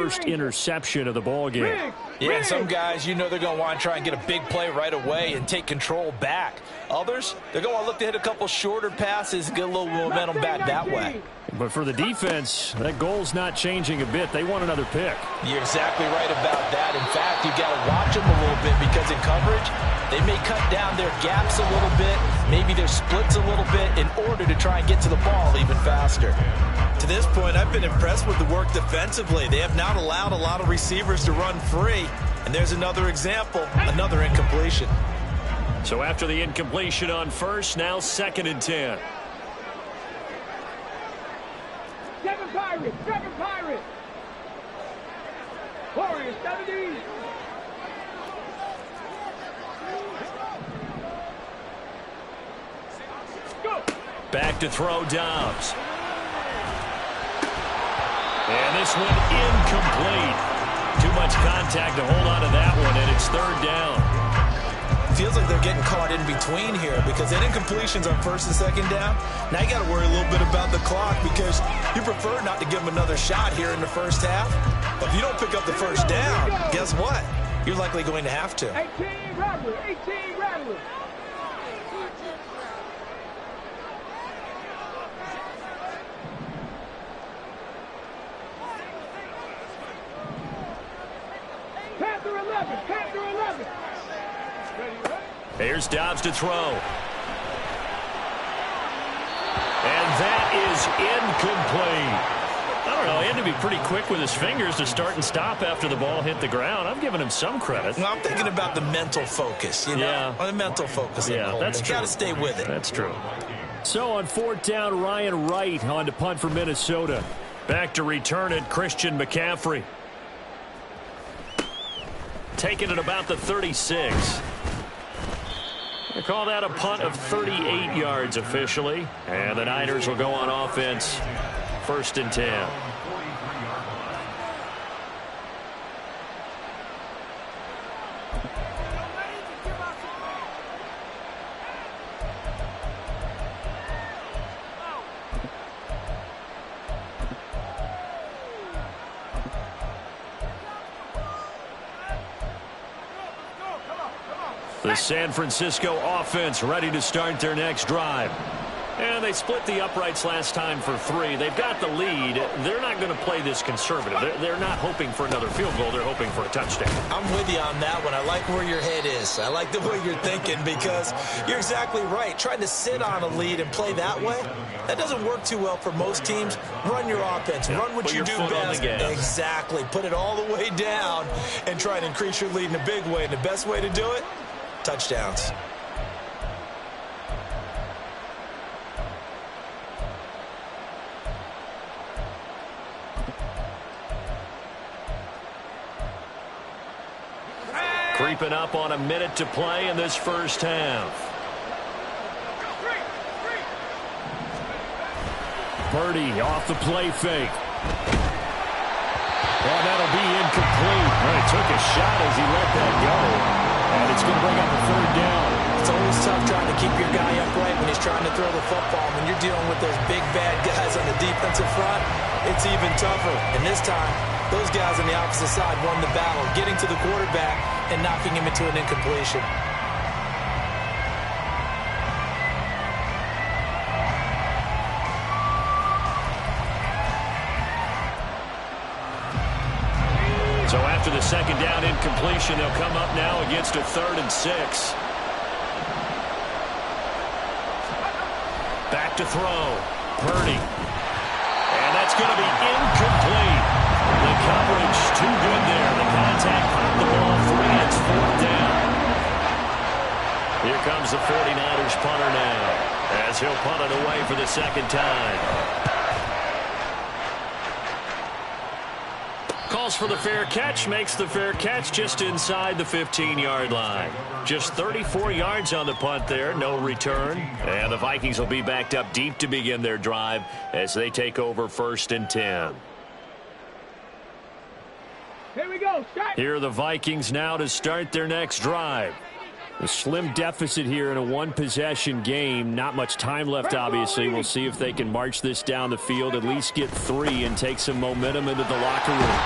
first interception of the ball game. Yeah, some guys, you know they're going to want to try and get a big play right away and take control back. Others, they're going to want to look to hit a couple shorter passes, get a little momentum back that way. But for the defense, that goal's not changing a bit. They want another pick. You're exactly right about that. In fact, you've got to watch them a little bit because in coverage, they may cut down their gaps a little bit, maybe their splits a little bit in order to try and get to the ball even faster. To this point, I've been impressed with the work defensively. They have not allowed a lot of receivers to run free. And there's another example, another incompletion. So after the incompletion on first, now 2nd and 10. Seven Pirates! Warriors, 70! Go! Back to throw Dobbs. And this one incomplete. Too much contact to hold on to that one, and it's 3rd down. Feels like they're getting caught in between here because that incompletion's on 1st and 2nd down. Now you got to worry a little bit about the clock because you prefer not to give them another shot here in the first half. But if you don't pick up the first down, guess what? You're likely going to have to. 18 Rattler! Panther 11! Here's Dobbs to throw. And that is incomplete. I don't know, he had to be pretty quick with his fingers to start and stop after the ball hit the ground. I'm giving him some credit. Well, I'm thinking about the mental focus, you know? Yeah. The mental focus. Yeah, that's true. You got to stay with it. That's true. So on 4th down, Ryan Wright on to punt for Minnesota. Back to return it, Christian McCaffrey. Taking it about the 36. They call that a punt of 38 yards officially. And the Niners will go on offense. 1st and 10. The San Francisco offense ready to start their next drive. And they split the uprights last time for 3. They've got the lead. They're not going to play this conservative. They're not hoping for another field goal. They're hoping for a touchdown. I'm with you on that one. I like where your head is. I like the way you're thinking because you're exactly right. Trying to sit on a lead and play that way, that doesn't work too well for most teams. Run your offense. Yeah, run what you do best. Exactly. Put it all the way down and try to increase your lead in a big way. And the best way to do it, touchdowns. Creeping up on a minute to play in this first half. Purdy off the play fake. Well, that'll be incomplete. Well, he took a shot as he let that go. And it's going to bring up a 3rd down. It's always tough trying to keep your guy upright when he's trying to throw the football. When you're dealing with those big, bad guys on the defensive front, it's even tougher. And this time, those guys on the opposite side won the battle, getting to the quarterback and knocking him into an incompletion. So after the 2nd down incompletion, they'll come up now against a 3rd and 6. Back to throw. Purdy. And that's going to be incomplete. The coverage too good there. The contact popped the ball free. It's 4th down. Here comes the 49ers punter now as he'll punt it away for the 2nd time. Calls for the fair catch, makes the fair catch just inside the 15-yard line. Just 34 yards on the punt there, no return. And the Vikings will be backed up deep to begin their drive as they take over 1st and 10. Here we go. Start. Here are the Vikings now to start their next drive. A slim deficit here in a one-possession game. Not much time left, obviously. We'll see if they can march this down the field, at least get 3 and take some momentum into the locker room.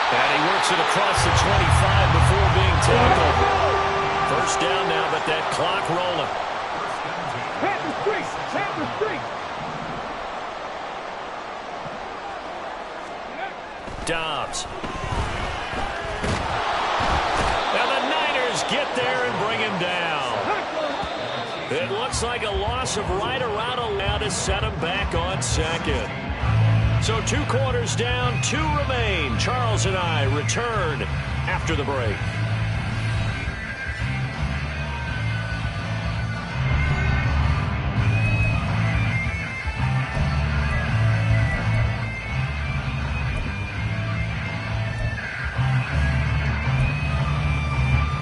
And he works it across the 25 before being tackled. First down now, but that clock rolling. Panther streak! Panther streak! Dobbs. And the Niners get there and bring him down. It looks like a loss of right around a lane to set him back on second. So 2 quarters down, 2 remain. Charles and I return after the break.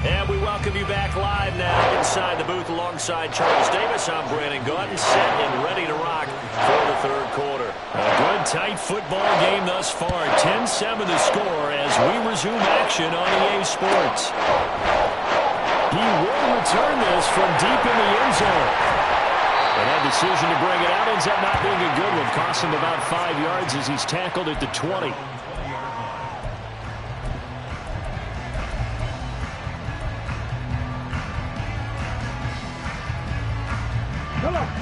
And we welcome you back live now inside the booth alongside Charles Davis. I'm Brandon Gaudin, set and ready to rock for the third quarter. A good, tight football game thus far. 10-7 the score as we resume action on EA Sports. He will return this from deep in the end zone. And that decision to bring it out ends up not being a good one. Cost him about 5 yards as he's tackled at the 20.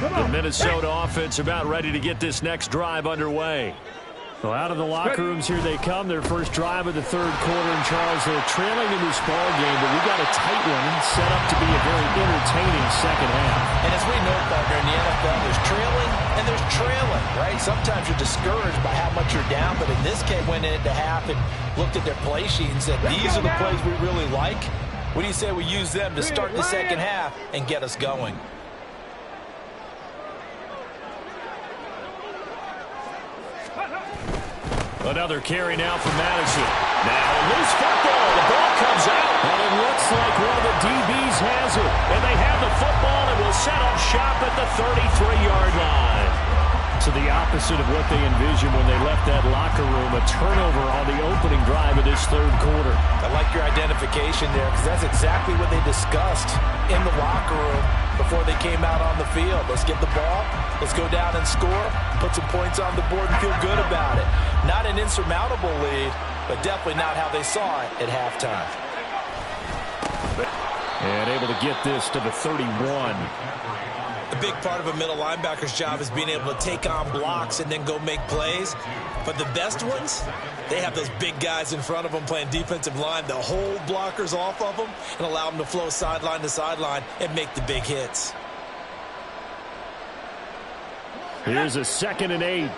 The Minnesota offense about ready to get this next drive underway. Well, out of the locker rooms here they come. Their first drive of the third quarter. And Charles, they're trailing in this ball game, but we got a tight one set up to be a very entertaining second half. And as we know, partner, in the NFL, there's trailing and there's trailing, right? Sometimes you're discouraged by how much you're down, but in this case, went into half and looked at their play sheet and said, these are the plays we really like. What do you say we use them to start the second half and get us going? Another carry now from Madison. Now a loose football. The ball comes out. And it looks like one of the DBs has it. And they have the football and will set up shop at the 33-yard line. So the opposite of what they envisioned when they left that locker room. A turnover on the opening drive of this third quarter. I like your identification there because that's exactly what they discussed in the locker room before they came out on the field. Let's get the ball. Let's go down and score. Put some points on the board and feel good about it. Not an insurmountable lead, but definitely not how they saw it at halftime. And able to get this to the 31. A big part of a middle linebacker's job is being able to take on blocks and then go make plays. But the best ones, they have those big guys in front of them playing defensive line that hold blockers off of them and allow them to flow sideline to sideline and make the big hits. Here's a 2nd and 8.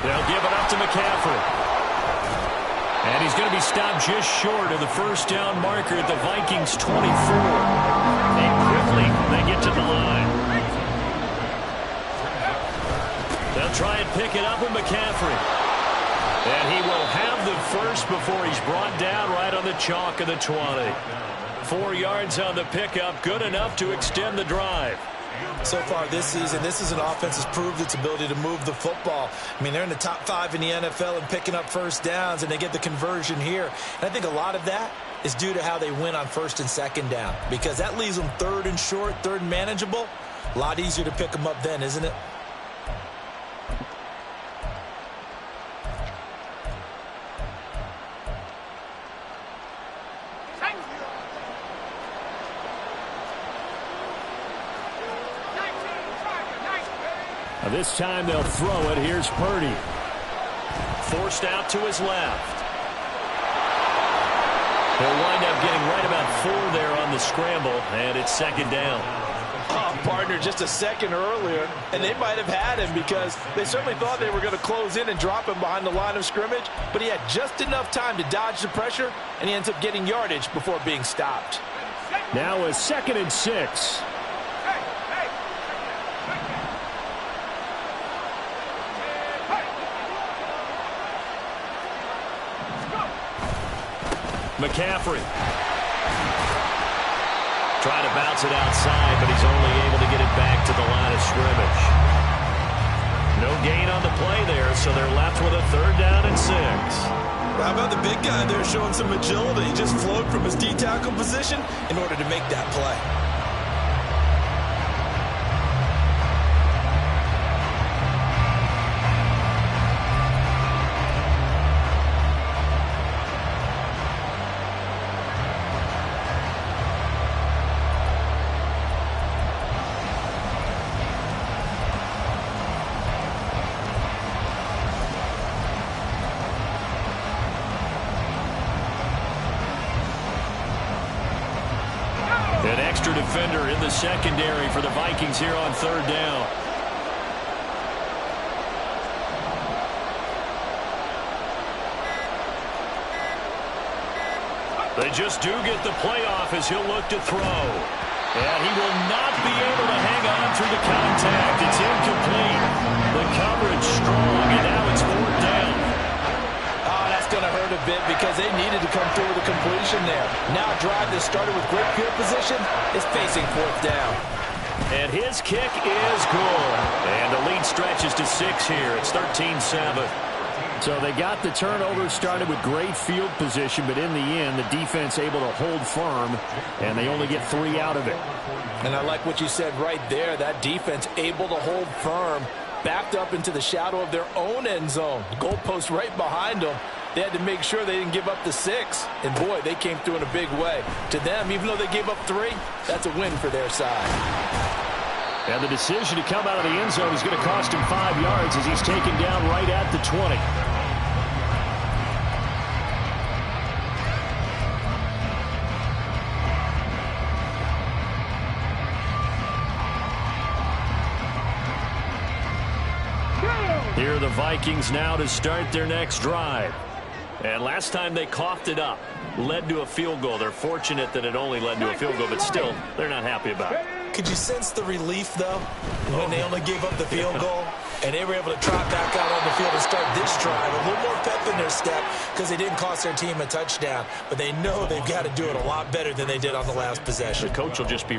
They'll give it up to McCaffrey. And he's going to be stopped just short of the first down marker at the Vikings 24. And quickly they get to the line. They'll try and pick it up with McCaffrey. And he will have the first before he's brought down right on the chalk of the 20. 4 yards on the pickup, good enough to extend the drive. So far this season, this is an offense that's proved its ability to move the football. I mean, they're in the top 5 in the NFL and picking up first downs, and they get the conversion here. And I think a lot of that is due to how they win on first and second down, because that leaves them third and short, third and manageable. A lot easier to pick them up then, isn't it? This time they'll throw it. Here's Purdy. Forced out to his left. He'll wind up getting right about 4 there on the scramble, and it's 2nd down. Partner, just a second earlier, and they might have had him because they certainly thought they were going to close in and drop him behind the line of scrimmage, but he had just enough time to dodge the pressure, and he ends up getting yardage before being stopped. Now a 2nd and 6. McCaffrey. Trying to bounce it outside, but he's only able to get it back to the line of scrimmage. No gain on the play there, so they're left with a 3rd down and 6. How about the big guy there showing some agility? He just flowed from his D-tackle position in order to make that play. defender in the secondary for the Vikings here on third down. They just do get the playoff as he'll look to throw. And he will not be able to hang on through the contact. It's incomplete. The coverage strong, and now it's fourth down. Oh, that's going to hurt a bit because they needed to come through with a completion there. Now a drive that started with great field position is facing fourth down. And his kick is good. And the lead stretches to 6 here. It's 13-7. So they got the turnover started with great field position, but in the end, the defense able to hold firm, and they only get 3 out of it. And I like what you said right there. That defense able to hold firm, backed up into the shadow of their own end zone. Goalpost right behind them. They had to make sure they didn't give up the 6. And, boy, they came through in a big way. To them, even though they gave up 3, that's a win for their side. And the decision to come out of the end zone is going to cost him 5 yards as he's taken down right at the 20. Here are the Vikings now to start their next drive. And last time they coughed it up, led to a field goal. They're fortunate that it only led to a field goal, but still, they're not happy about it. Could you sense the relief, though, when they only gave up the field goal? And they were able to trot back out on the field and start this drive. A little more pep in their step because they didn't cost their team a touchdown. But they know they've got to do it a lot better than they did on the last possession. The coach will just be